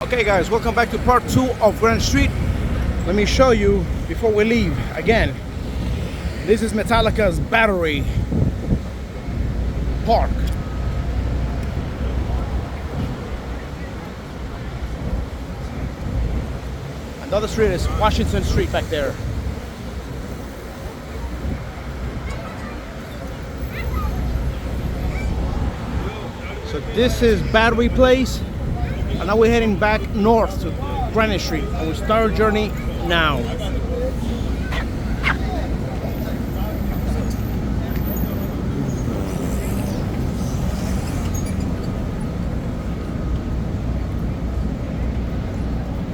Okay guys, welcome back to part 2 of Greenwich Street. Let me show you before we leave again. This is Metallica's Battery Park. And the other street is Washington Street back there. So this is Battery Place. And now we're heading back north to Greenwich Street. And we start our journey now.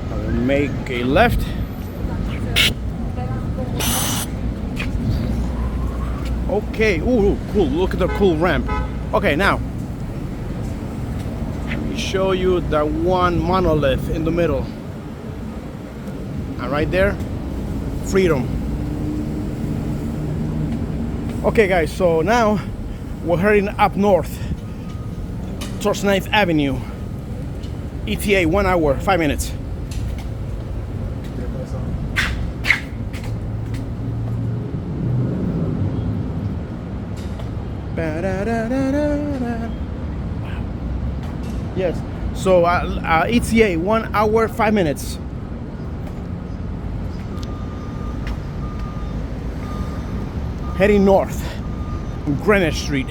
I will make a left. Okay, ooh, cool, look at the cool ramp. Okay, now show you that one monolith in the middle, and right there, freedom. Okay guys, so now we're heading up north towards 9th Avenue. ETA 1 hour 5 minutes. Yes, so ETA 1 hour 5 minutes. Heading north on Greenwich Street.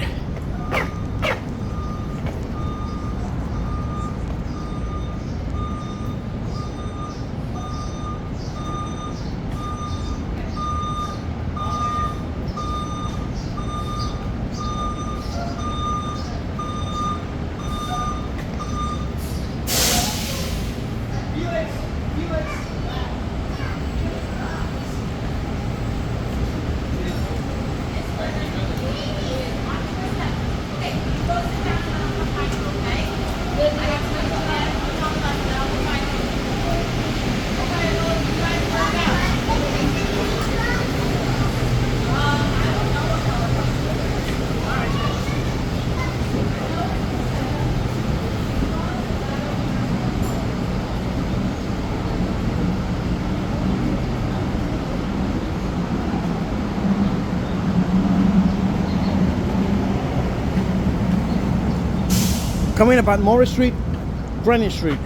Coming up at Morris Street, Greenwich Street.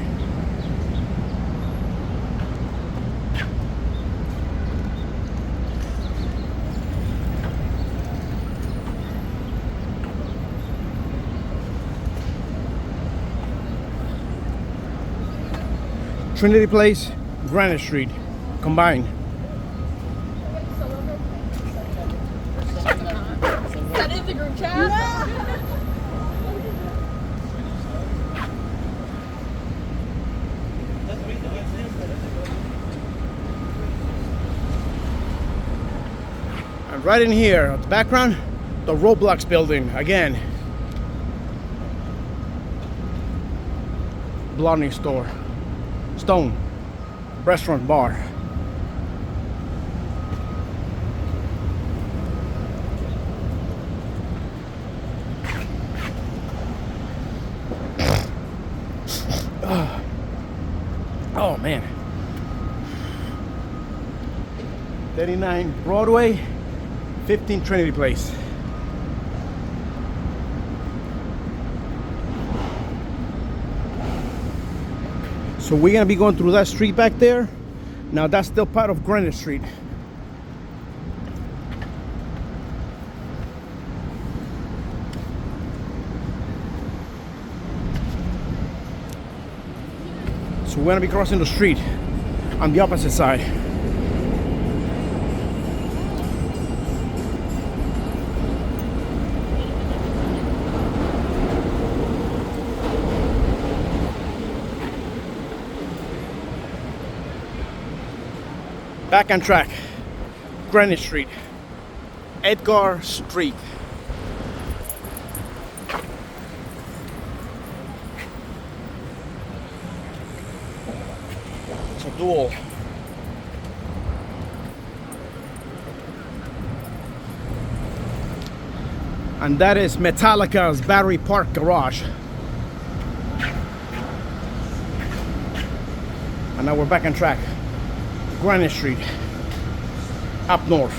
Trinity Place, Greenwich Street, combined. That is the group chat. And right in here, at the background, the Roblox building again. Blondie store, Stone, restaurant, bar. Oh man. 39 Broadway, 15 Trinity Place. So we're gonna be going through that street back there. Now that's still part of Greenwich Street. So we're gonna be crossing the street on the opposite side. Back on track, Greenwich Street, Edgar Street. It's a dual. And that is Metallica's Battery Park Garage. And now we're back on track. Greenwich Street, up north.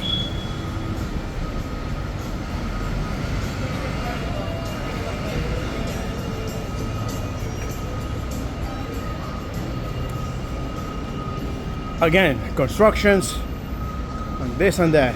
Again, constructions and this and that.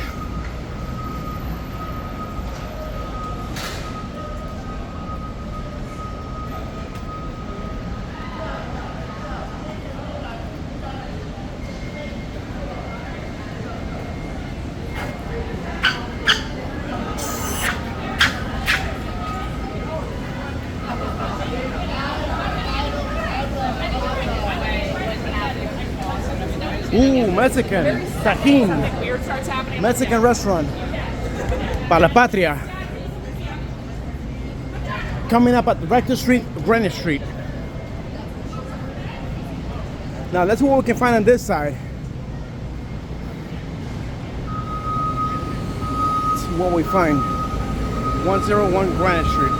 Ooh, Mexican, Tajín, Mexican restaurant, para la patria. Coming up at Rector Street, Greenwich Street. Now let's see what we can find on this side. Let's see what we find. 101 Greenwich Street.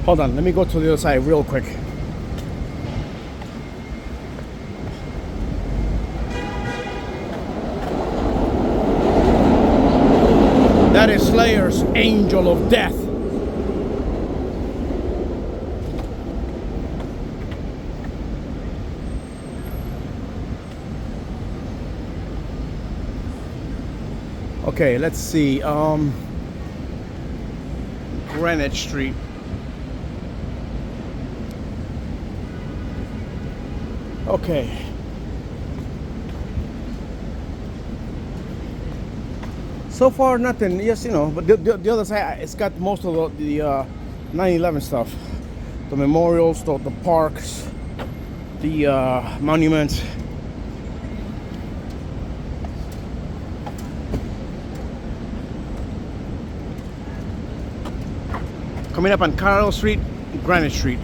Hold on, let me go to the other side real quick. That is Slayer's Angel of Death. Okay, let's see. Greenwich Street. Okay. So far, nothing. Yes, you know, but the other side, it's got most of the 9/11 stuff. The memorials, the parks, the monuments. Coming up on Carroll Street, Greenwich Street.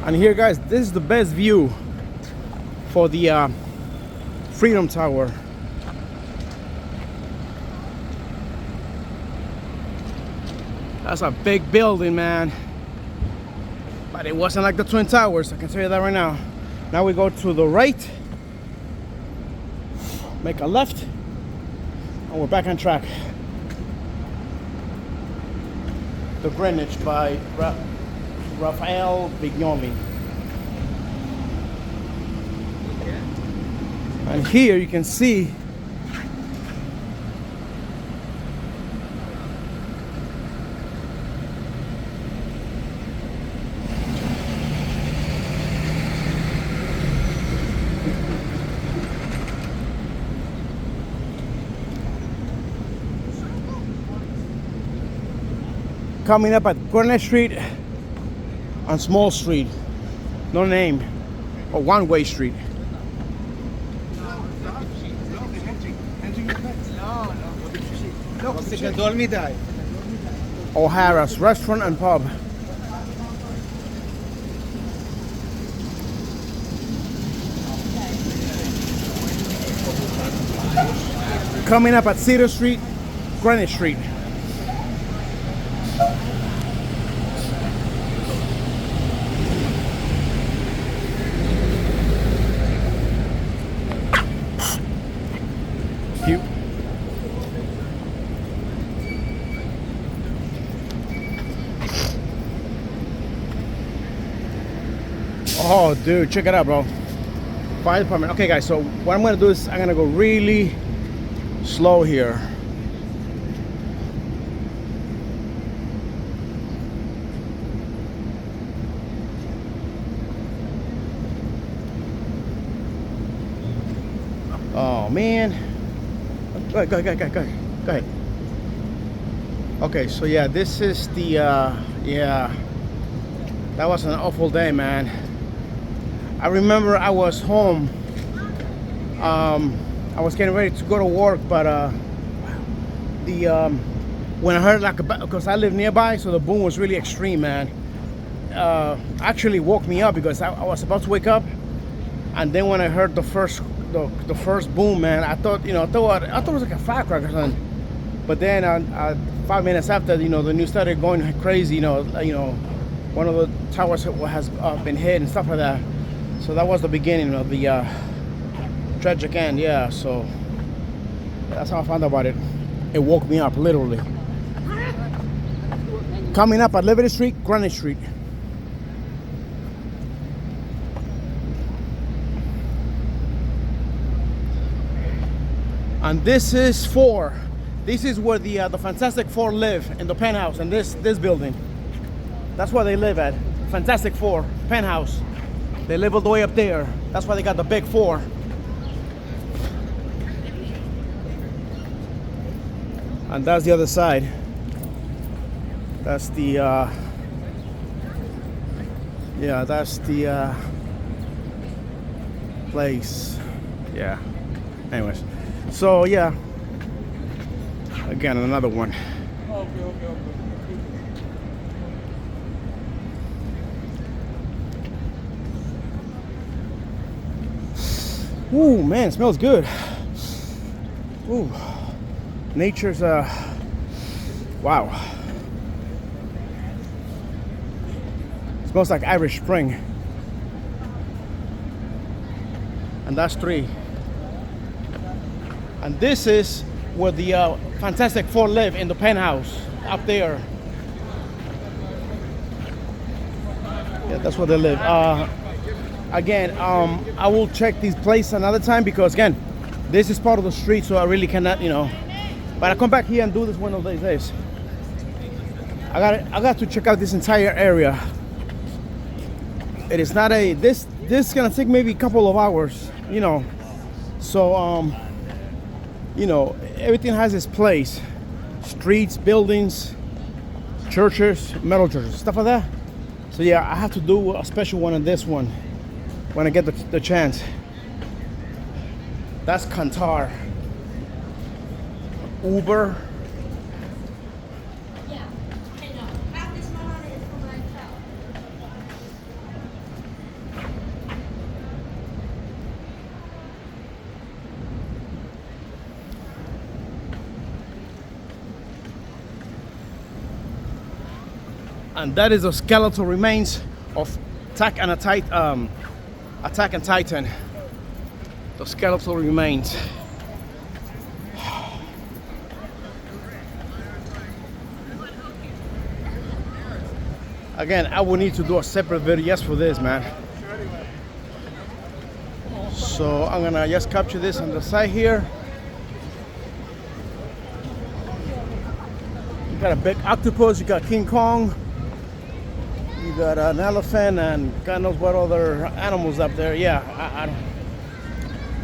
And here, guys, this is the best view for the Freedom Tower. That's a big building, man. But it wasn't like the Twin Towers, I can tell you that right now. Now we go to the right, make a left, and we're back on track. The Greenwich by Raphael Vignoli. And here you can see coming up at Greenwich Street on Small Street, no name, or one-way street. O'Hara's Restaurant and Pub. Coming up at Cedar Street, Greenwich Street. Cute. Oh, dude, check it out, bro. Fire department. Okay, guys, so what I'm gonna do is I'm gonna go really slow here. Oh man. Go ahead. Okay, so yeah, this is the yeah. That was an awful day, man. I remember I was home. I was getting ready to go to work, but when I heard because I live nearby, so the boom was really extreme, man. Actually woke me up because I was about to wake up, and then when I heard the first boom, man, I thought it was like a firecracker or something. But then 5 minutes after, the news started going crazy. One of the towers has been hit and stuff like that. So that was the beginning of the tragic end. Yeah, so that's how I found out about it. It woke me up, literally. Coming up at Liberty Street, Greenwich Street. And this is where the Fantastic Four live, in the penthouse in this building. That's where they live at. Fantastic Four penthouse. They live all the way up there. That's why they got the big four. And that's the other side. That's the that's the place. Yeah. Anyways, so yeah. Again, another one. Ooh, man, it smells good. Ooh, nature's wow. It smells like Irish Spring. And that's 3. And this is where the Fantastic Four live, in the penthouse up there. Yeah, that's where they live. Again, I will check this place another time because again, this is part of the street, so I really cannot, But I come back here and do this one of these days. I got to check out this entire area. It is not this is gonna take maybe a couple of hours, So everything has its place. Streets, buildings, churches, metal churches, stuff like that. So yeah, I have to do a special one on this one when I get the chance. That's Kantar. Uber. Yeah, I know. Half this morning is for myself. And that is the skeletal remains of Attack on Titan. The skeletal remains. Again, I will need to do a separate video just for this, man. So I'm gonna just capture this on the side here. You got a big octopus, you got King Kong, you got an elephant, and God knows what other animals up there. Yeah, I don't,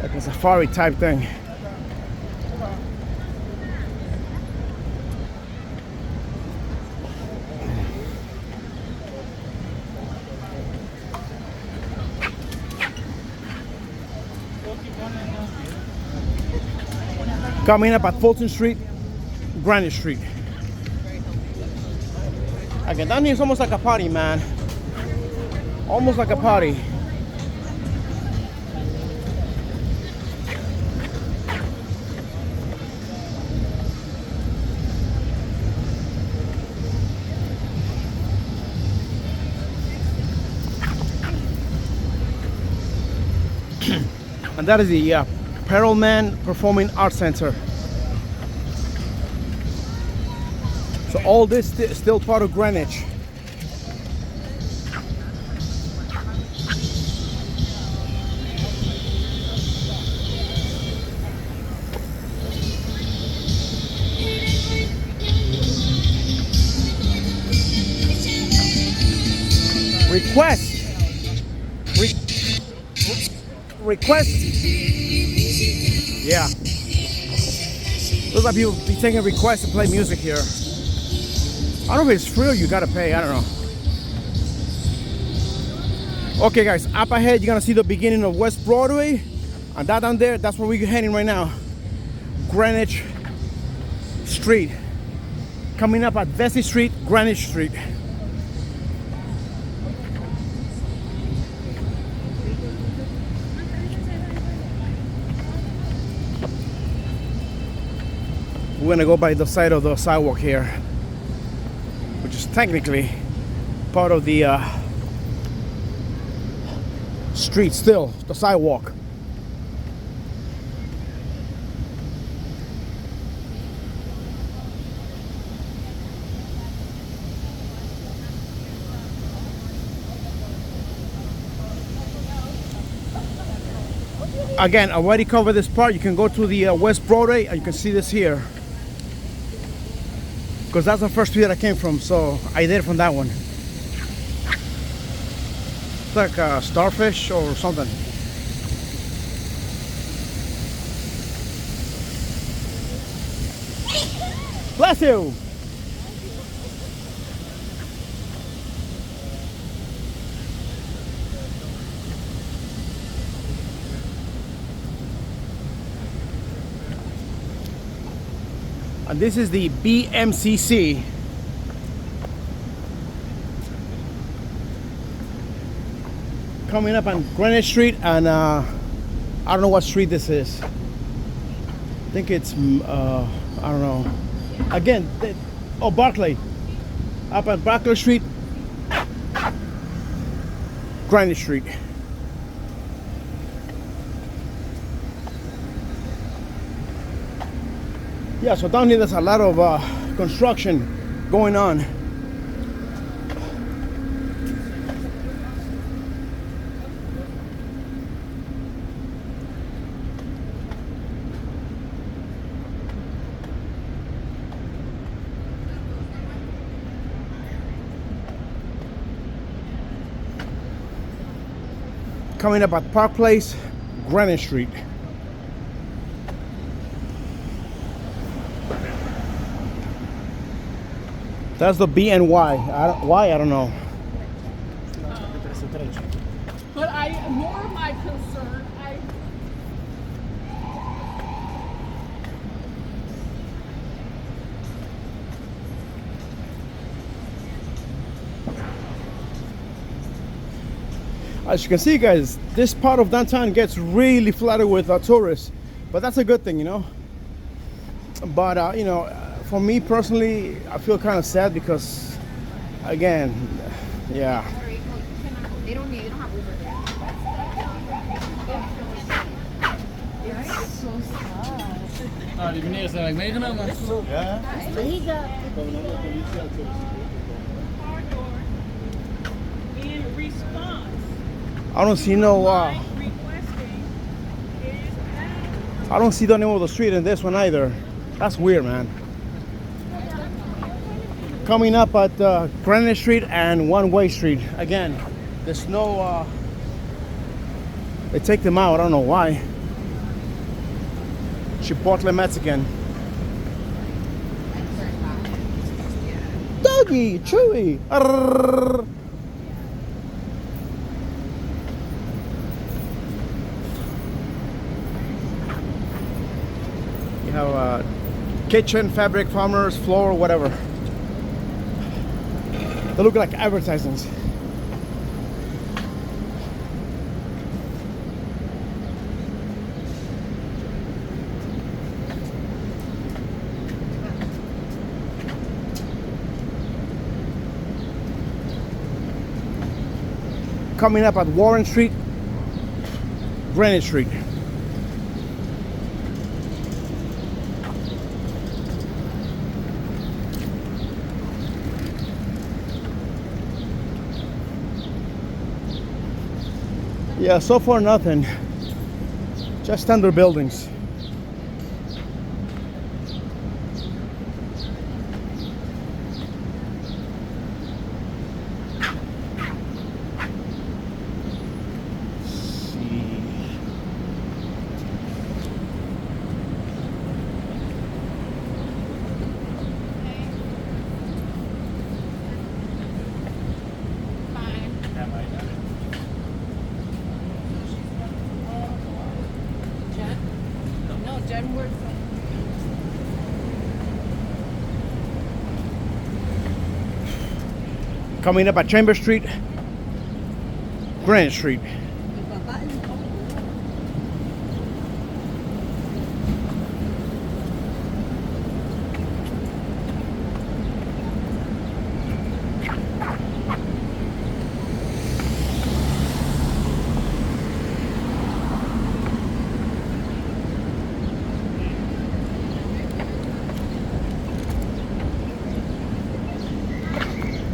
like a safari type thing. Coming up at Fulton Street, Greenwich Street. Again, down here is almost like a party, man. Almost like a party. And that is the Perelman Performing Arts Center. So all this is still part of Greenwich. Request Yeah. Looks like people be taking requests to play music here. I don't know if it's free or you gotta pay. I don't know. Okay, guys, up ahead you're gonna see the beginning of West Broadway, and that down there, that's where we're heading right now. Greenwich Street. Coming up at Vesey Street, Greenwich Street. We're gonna go by the side of the sidewalk here, which is technically part of the street still, the sidewalk. Again, I already covered this part. You can go to the West Broadway and you can see this here. Because that's the first street that I came from, so I did it from that one. It's like a starfish or something. Bless you! And this is the BMCC. Coming up on Greenwich Street, and I don't know what street this is. I think it's, I don't know. Again, Barclay. Up on Barclay Street, Greenwich Street. Yeah, so down here there's a lot of construction going on. Coming up at Park Place, Greenwich Street. That's the BNY. Why? I don't know. But more of my concern, As you can see, guys, this part of downtown gets really flooded with tourists, but that's a good thing, you know. But you know, for me personally, I feel kind of sad because, again, yeah. They don't have Uber there. It's so in response, I don't see no, requesting is I don't see the name of the street in this one either. That's weird, man. Coming up at Greenwich Street and One-Way Street. Again, there's no, they take them out, I don't know why. Chipotle Mexican. Doggy, chewy. Arrrr. You have kitchen, fabric, farmers, floor, whatever. They look like advertisements. Coming up at Warren Street, Greenwich Street. Yeah, so far nothing. Just standard buildings. Coming up at Chambers Street, Greenwich Street.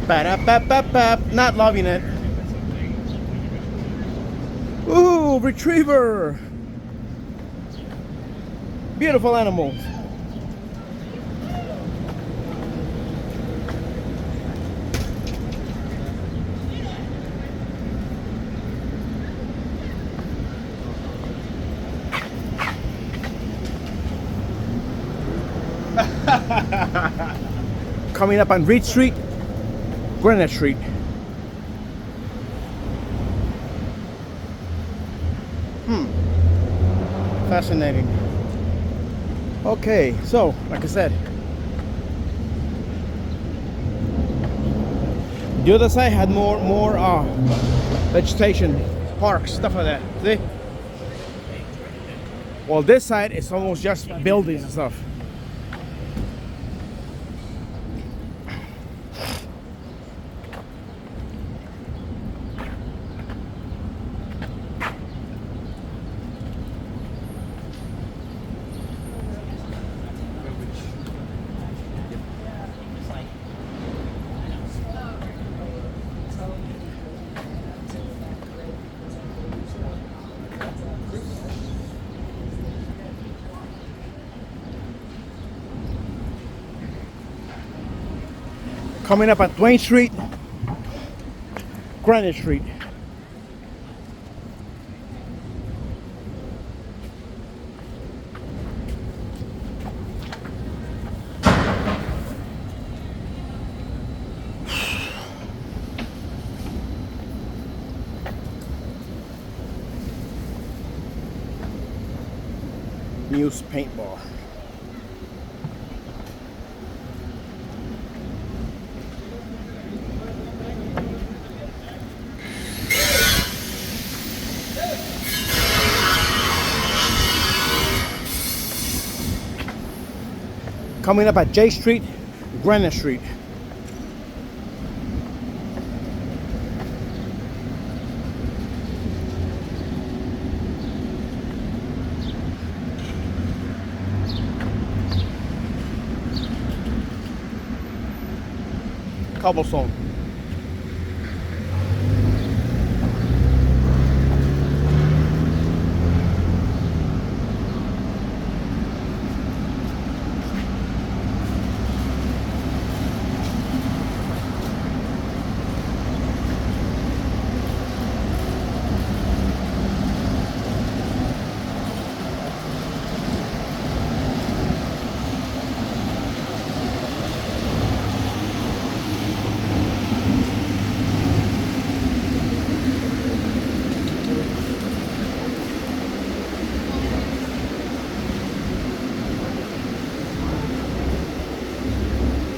Ba-da-ba-ba-ba. Not loving it. Ooh, retriever. Beautiful animals. Coming up on Reed Street, Greenwich Street. Fascinating. Okay, so like I said, the other side had more vegetation, parks, stuff like that. See? Well, this side is almost just buildings and stuff. Coming up at Twain Street, Greenwich Street. Muse paintball. Coming up at J Street, Greenwich Street. Cobblestone.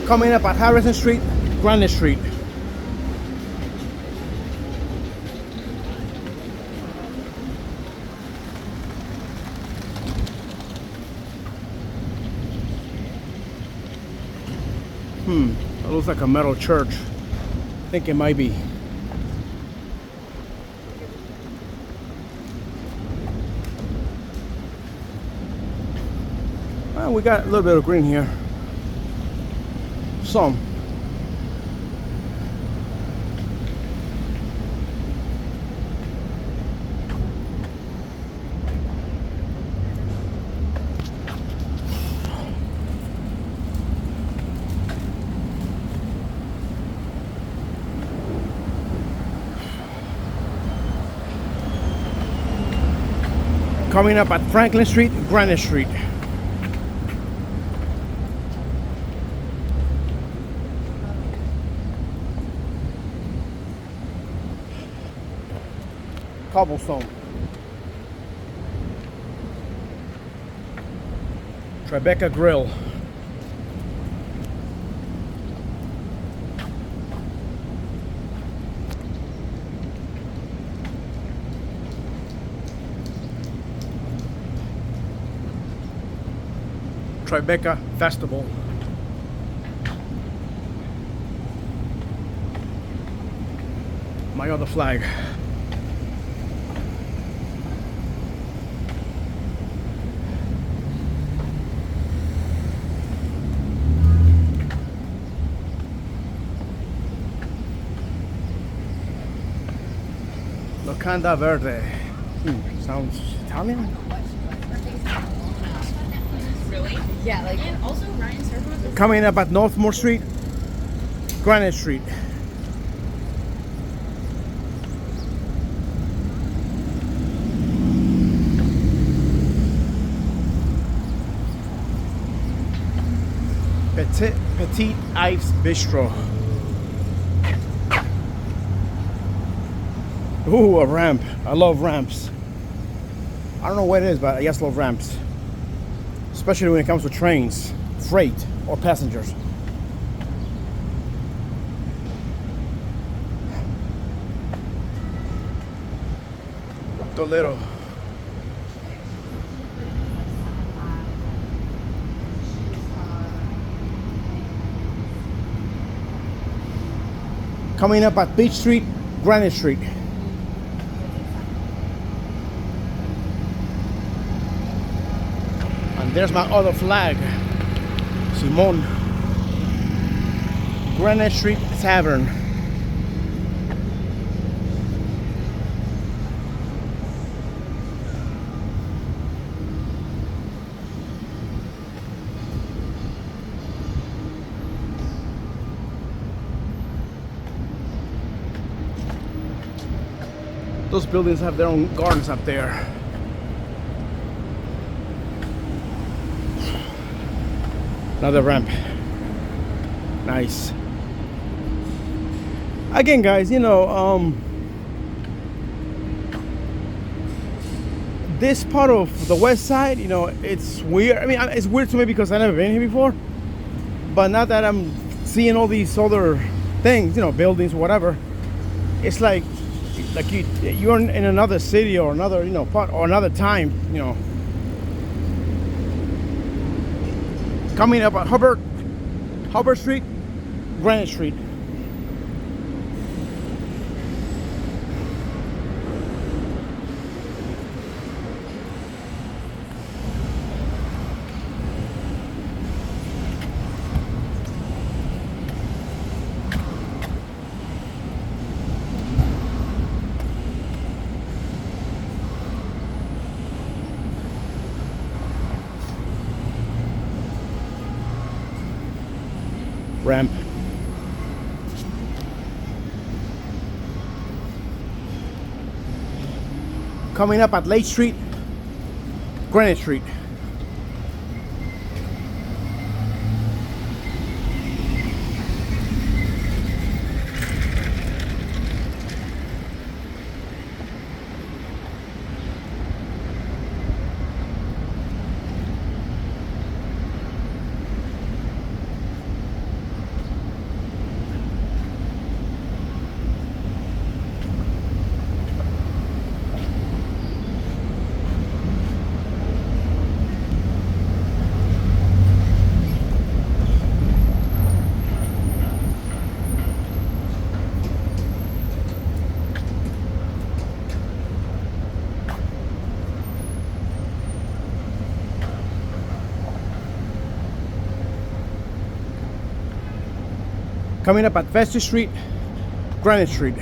Coming up at Harrison Street, Greenwich Street. It looks like a metal church. I think it might be. Well, we got a little bit of green here. Some. Coming up at Franklin Street, Greenwich Street. Cobblestone. Tribeca Grill. Tribeca Festival. My other flag. Locanda Verde. Sounds Italian? Really? Yeah, like. And also Ryan Servo. Coming up at Northmore Street, Greenwich Street. Petite Ice Bistro. Ooh, a ramp. I love ramps. I don't know what it is, but I just love ramps. Especially when it comes to trains, freight, or passengers. Toledo. Coming up at Beach Street, Greenwich Street. And there's my other flag, Simon. Greenwich Street Tavern. Those buildings have their own gardens up there. Another ramp. Nice. Again, guys, you know, this part of the west side, you know, it's weird. I mean, it's weird to me because I've never been here before. But now that I'm seeing all these other things, you know, buildings, whatever, it's like you're in another city or another, you know, part or another time, you know. Coming up at Hubbard Street, Greenwich Street. Ramp. Coming up at Lake Street, Greenwich Street. Coming up at Vesta Street, Greenwich Street.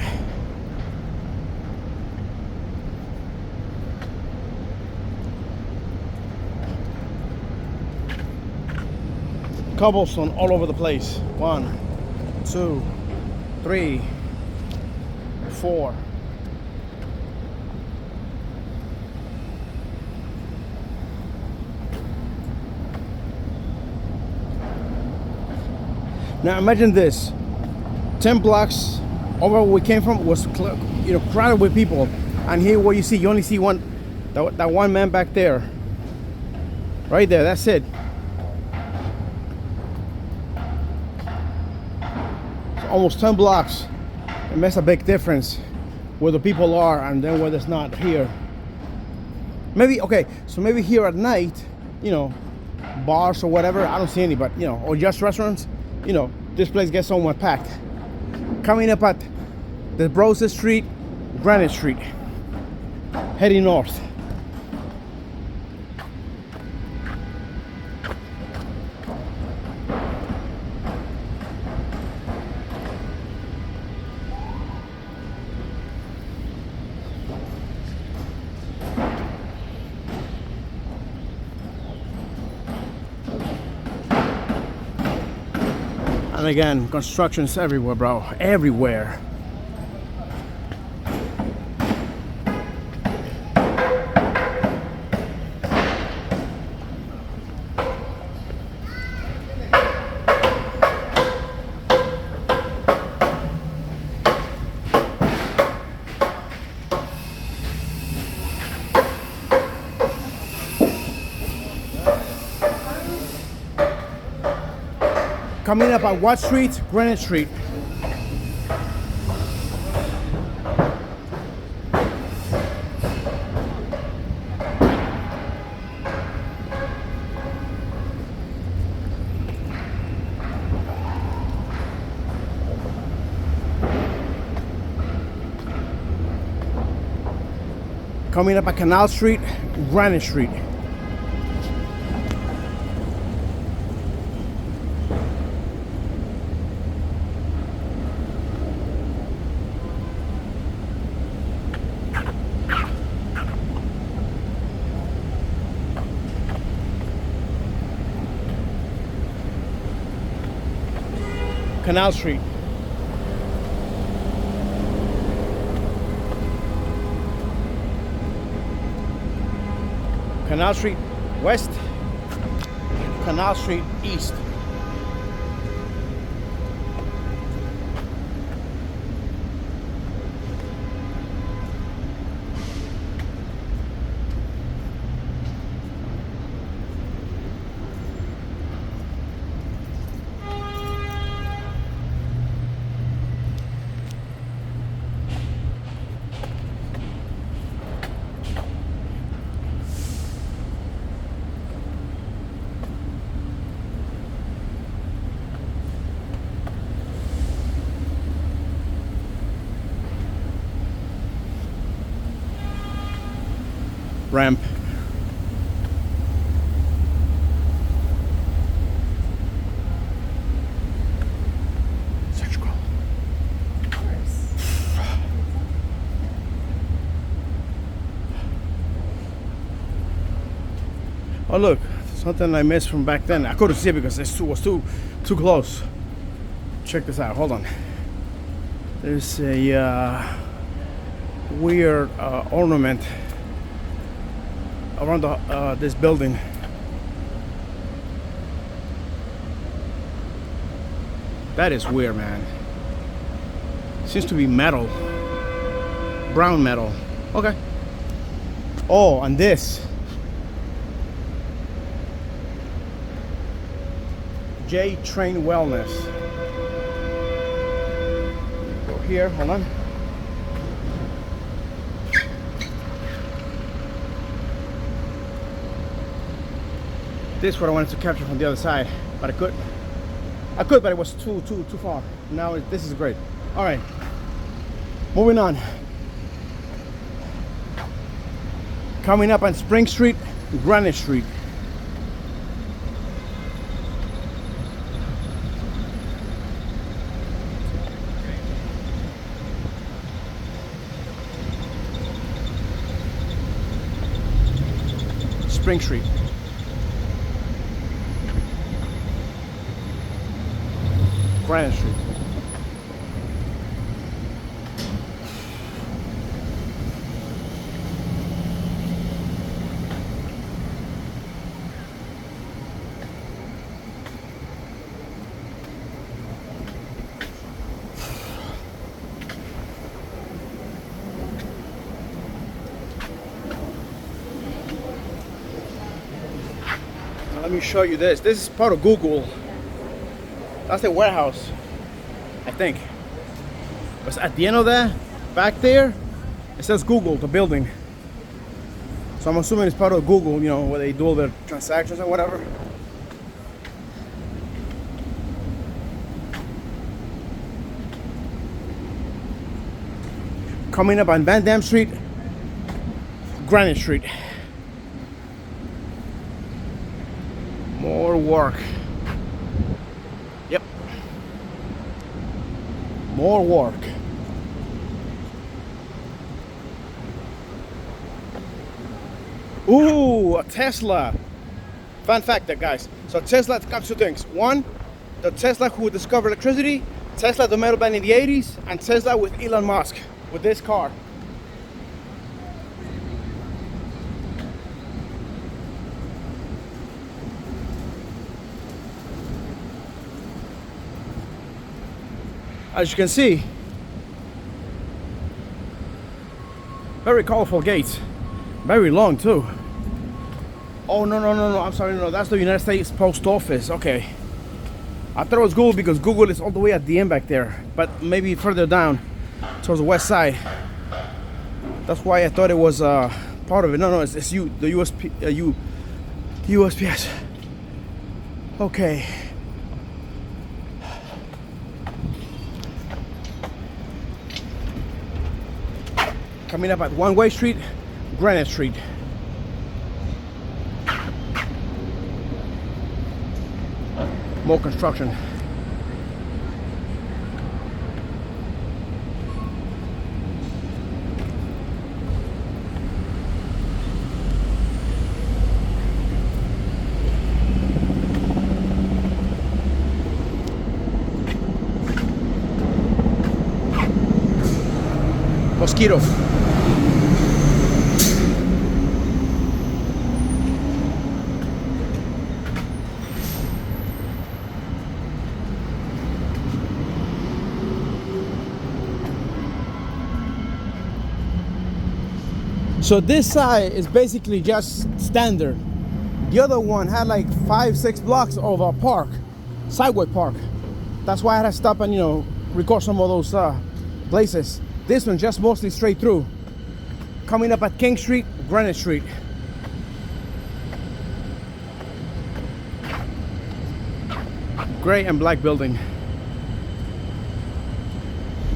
Cobblestone all over the place. 1, 2, 3, 4. Now imagine this, 10 blocks over where we came from was crowded with people, and here what you see, you only see that one man back there, right there. That's it. So almost 10 blocks. It makes a big difference where the people are and then where there's not here. Maybe okay, so maybe here at night, you know, bars or whatever, I don't see any, but you know, or just restaurants, you know, this place gets somewhat packed. Coming up at the Brose Street, Greenwich Street, heading north. And again, construction's everywhere, bro. Everywhere. Coming up on what street? Greenwich Street. Coming up at Canal Street, Greenwich Street. Canal Street. Canal Street West, Canal Street East. Ramp. Such cool. Oh look, something I missed from back then. I couldn't see it because it was too close. Check this out. Hold on. There's a weird ornament around this building. That is weird, man. Seems to be metal, brown metal. Okay. Oh, and this J Train Wellness. Go here. Hold on. This is what I wanted to capture from the other side, but I could, but it was too far. Now this is great. All right, moving on. Coming up on Spring Street, Greenwich Street. Spring Street. Greenwich Street. Now let me show you this. This is part of Google. That's the warehouse, I think. But at the end of that, back there, it says Google, the building. So I'm assuming it's part of Google, you know, where they do all their transactions or whatever. Coming up on Van Dam Street, Greenwich Street. More work. Yep. More work. Ooh, a Tesla. Fun fact there, guys. So Tesla comes two things. One, the Tesla who discovered electricity, Tesla the metal band in the 80s, and Tesla with Elon Musk with this car. As you can see, very colorful gates, very long too. Oh no, I'm sorry, no, that's the United States Post Office. Okay, I thought it was Google because Google is all the way at the end back there, but maybe further down towards the west side. That's why I thought it was part of it. No, it's the USPS. Okay. Coming up at One-Way Street, Greenwich Street. More construction. Mosquito. So this side is basically just standard. The other one had like 5-6 blocks of a park, sidewalk park. That's why I had to stop and, you know, record some of those places. This one just mostly straight through. Coming up at King Street, Greenwich Street. Gray and black building.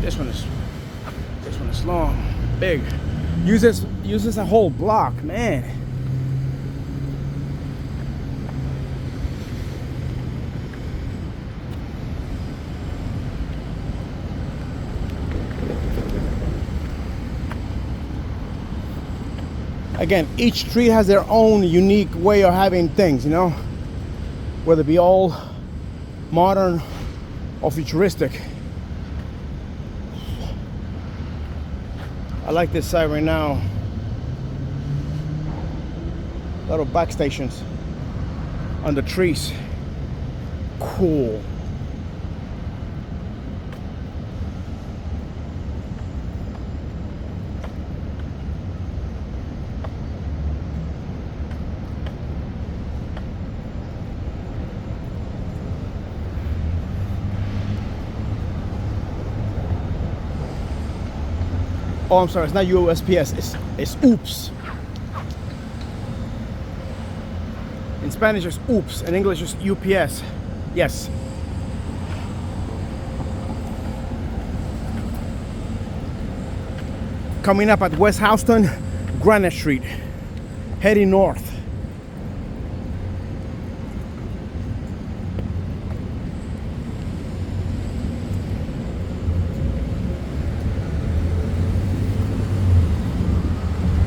This one is long, big. Uses a whole block, man. Again, each street has their own unique way of having things, you know, whether it be all modern or futuristic. I like this side right now. A lot of back stations under trees. Cool. Oh, I'm sorry, it's not USPS, it's oops. In Spanish it's oops, in English it's UPS. Yes. Coming up at West Houston, Greenwich Street, heading north.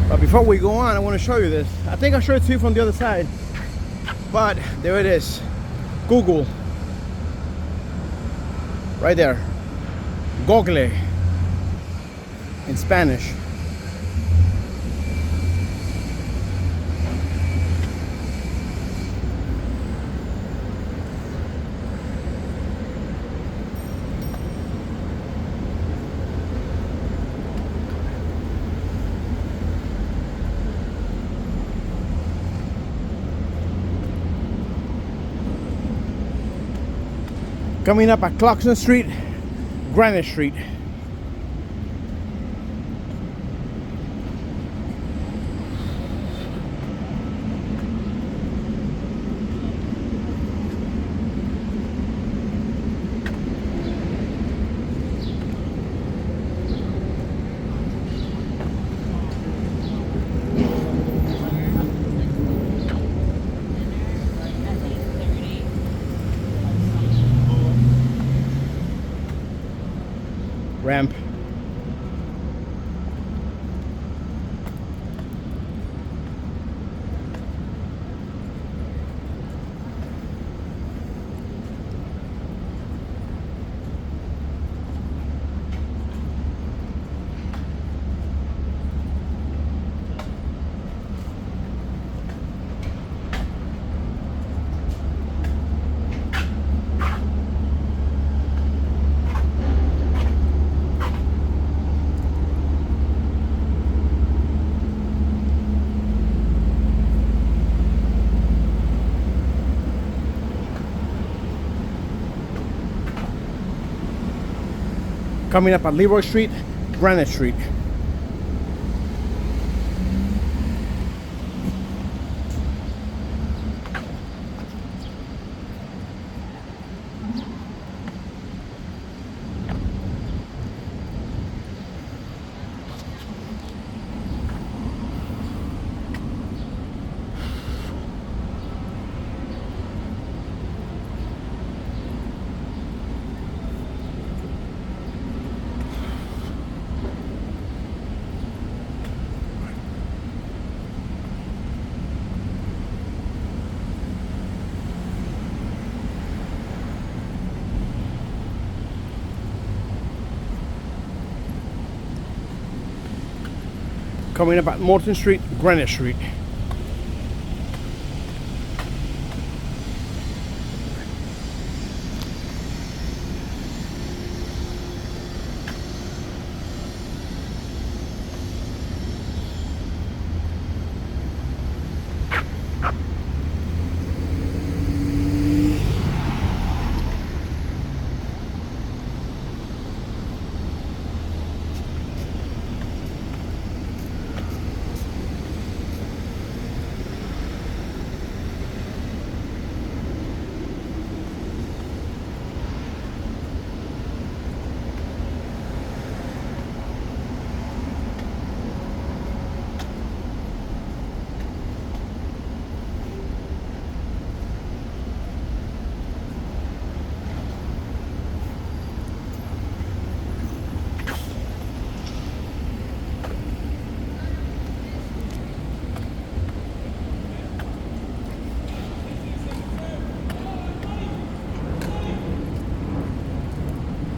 But before we go on, I want to show you this. I think I showed it to you from the other side, but there it is. Google. Right there. Google in Spanish. Coming up at Clarkson Street, Greenwich Street. ramp. Coming up at Leroy Street, Greenwich Street. Coming up at Morton Street, Greenwich Street.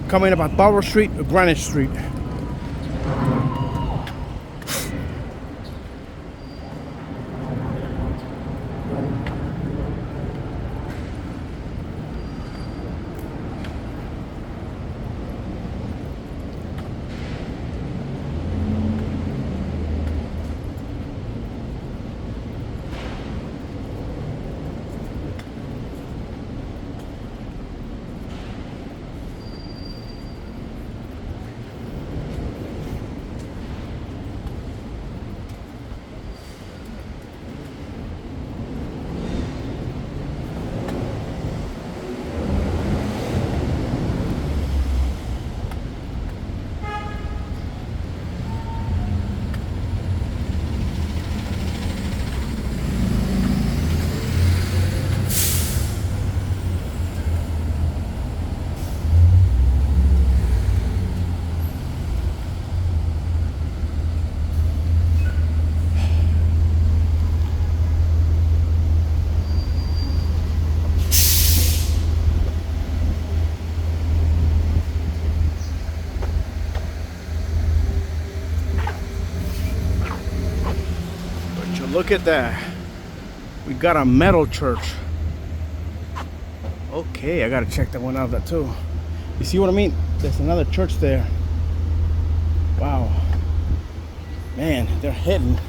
Coming up at Bauer Street, Greenwich Street. Look at that. We got a metal church. Okay, I gotta check that one out that too. You see what I mean? There's another church there. Wow. Man, they're hidden.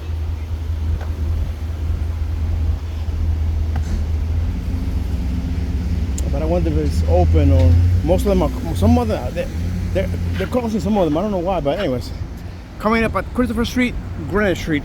But I wonder if it's open or most of them are, some of them, they're closing some of them. I don't know why, but anyways. Coming up at Christopher Street, Greenwich Street.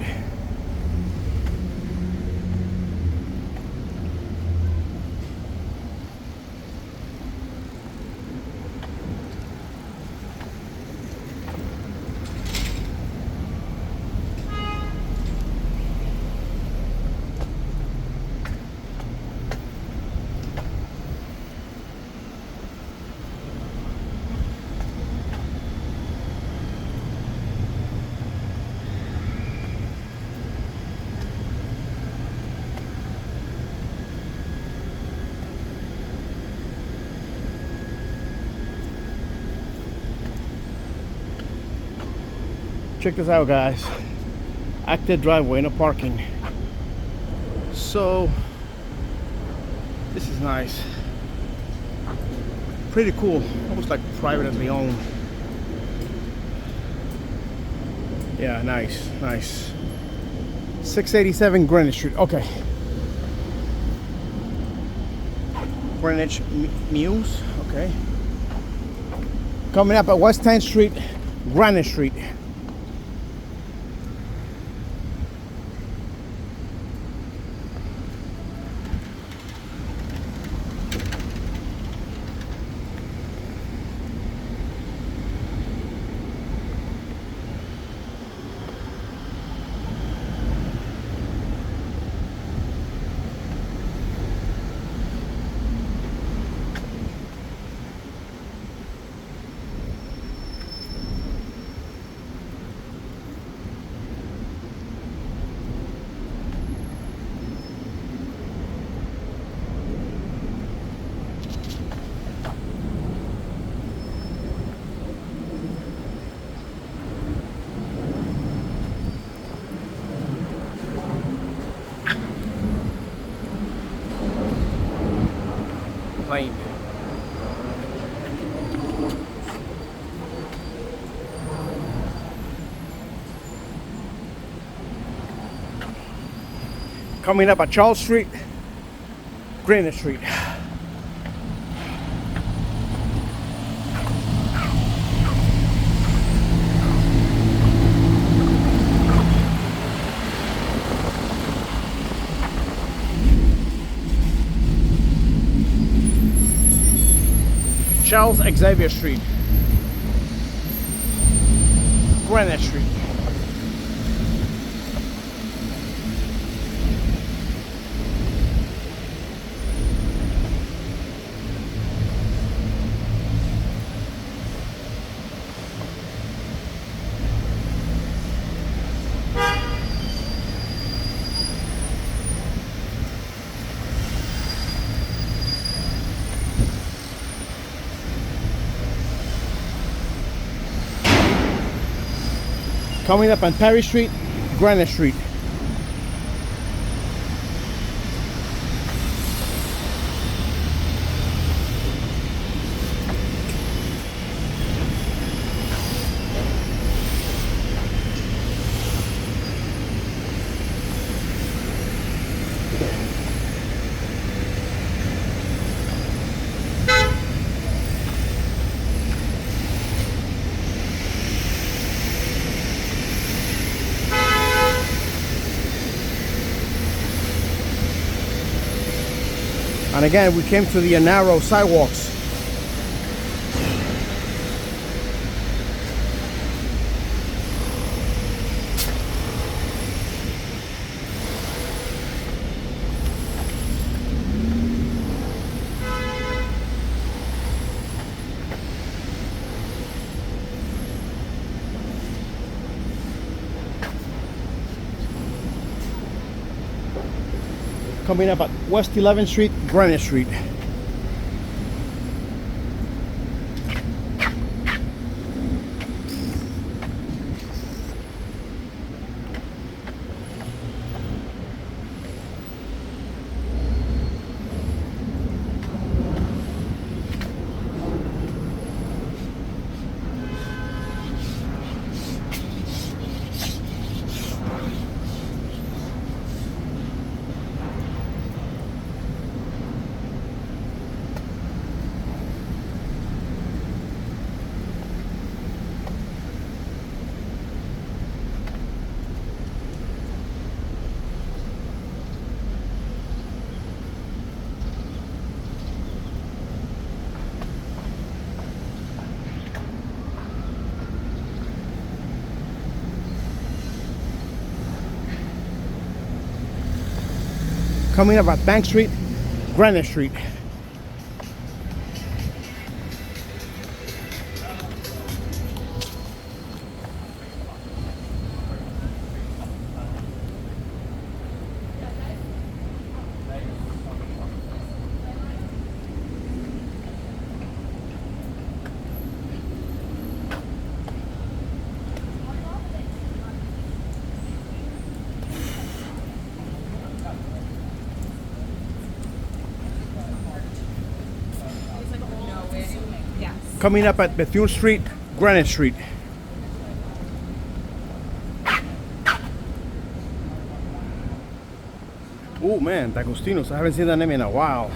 Check this out, guys. Active driveway, no parking. So this is nice. Pretty cool. Almost like privately owned. Yeah, nice, nice. 687 Greenwich Street. Okay. Greenwich Mews. Okay. Coming up at West 10th Street, Greenwich Street. Plane. Coming up at Charles Street, Greenwich Street. Charles Xavier Street, Greenwich Street. Coming up on Perry Street, Greenwich Street. And again, we came to the narrow sidewalks. Coming up at West 11th Street, Greenwich Street. Coming up at Bank Street, Greenwich Street. Coming up at Bethune Street, Greenwich Street. Oh man, D'Agostino's. I haven't seen that name in a while.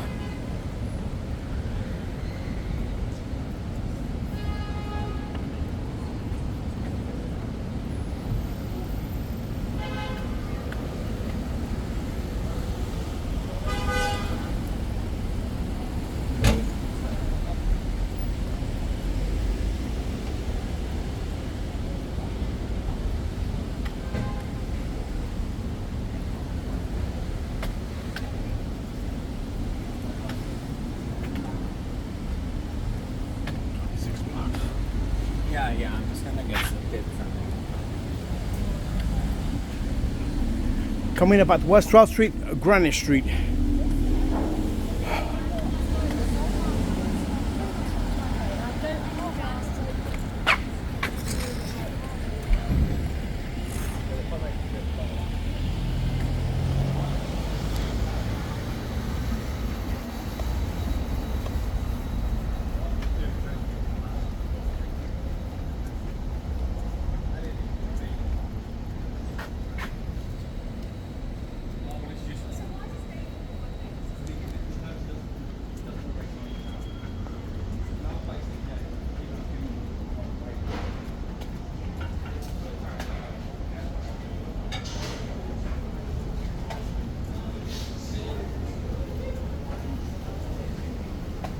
Yeah, I'm just gonna get some bit from it. Coming up at West 12th Street, Greenwich Street.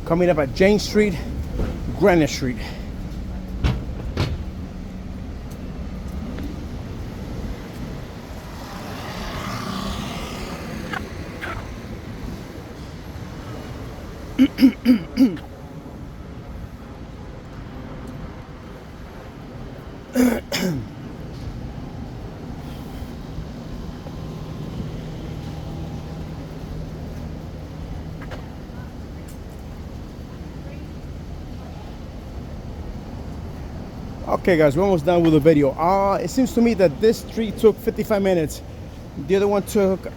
Coming up at Jane Street, Greenwich Street. Okay guys, we're almost done with the video. It seems to me that this street took 55 minutes. The other one took 1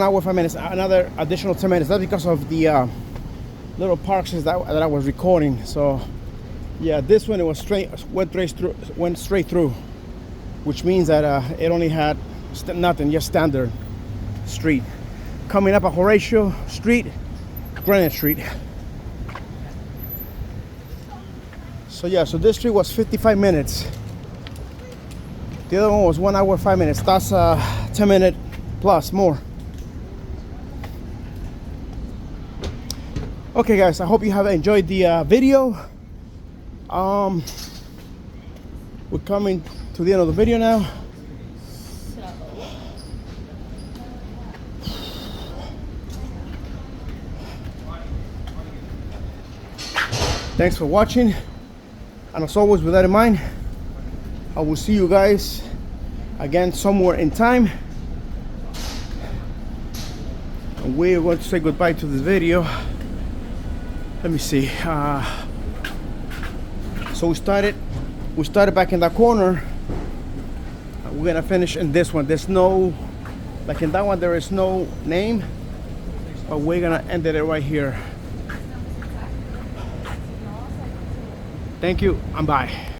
hour 5 minutes, another additional 10 minutes. That's because of the little parks that I was recording. So yeah, this one it was went straight through, which means that it only had nothing, just standard street. Coming up at Horatio Street, Greenwich Street. So yeah, so this street was 55 minutes. The other one was 1 hour 5 minutes. That's 10 minute plus more. Okay guys, I hope you have enjoyed the video. We're coming to the end of the video now. Thanks for watching. And as always, with that in mind, I will see you guys again somewhere in time. And we're going to say goodbye to this video. Let me see. So we started back in that corner. We're gonna finish in this one. There's no, like in that one, there is no name, but we're gonna end it right here. Thank you and bye.